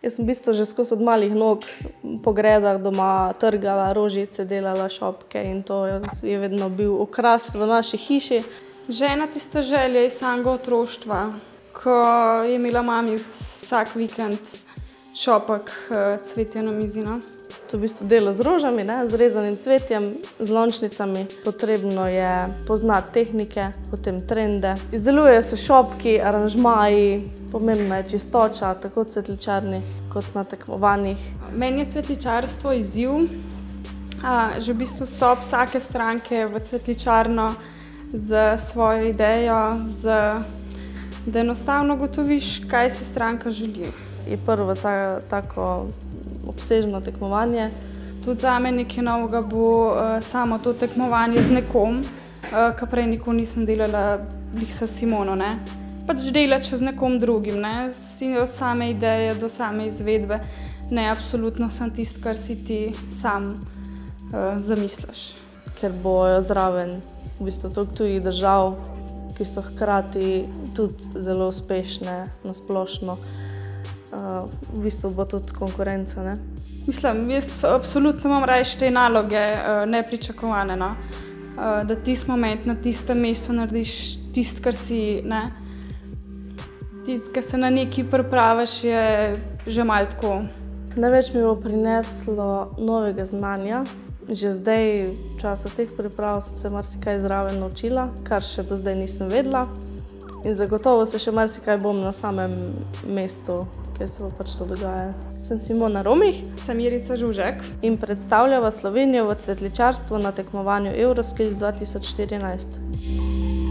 Jaz sem v bistvu že skozi od malih nog po gredah doma trgala rožice, delala šopke in to je vedno bil okras v naši hiši. Žena tista želja iz samega otroštva, ko je imela mami vsak vikend šopek cvetja na mizi. To je v bistvu delo z rožami, z rezanim cvetjem, z lončnicami. Potrebno je poznati tehnike, potem trende. Izdelujejo se šopki, aranžmaji, pomembna je čistoča, tako v cvetličarni kot na tekmovanjih. Meni je cvetličarstvo izziv. Že v bistvu vstop vsake stranke v cvetličarno z svojo idejo, da enostavno ugotoviš, kaj si stranka želi. Je prvo tako obsežno tekmovanje. Tudi zame nekaj novega bo samo to tekmovanje z nekom, kar prej nikoli nisem delala s Simono. Pač delati z nekom drugim, od same ideje do same izvedbe. Ne, absolutno sem tisto, kar si ti sam zamisliš. Ker bojo zraven v bistvu toliko tujih držav, ki so hkrati tudi zelo uspešne na splošno. V bistvu bo tudi konkurenca. Mislim, jaz absolutno imam rajši te naloge nepričakovane. Da tisti moment na tistem mestu narediš tisto, kar si, tisto, kar se na nekaj pripraviš, je že malo tako. Največ mi bo prineslo novega znanja. Že zdaj, v času teh priprav, sem se marsikaj zraven naučila, kar še do zdaj nisem vedela. In zagotovo se še marsikaj bom na samem mestu, kjer se bo pač to dogajalo. Sem Simona Romih. Sem Irica Žužek. In predstavljava Slovenijo v cvetličarstvu na tekmovanju Euroskills 2014.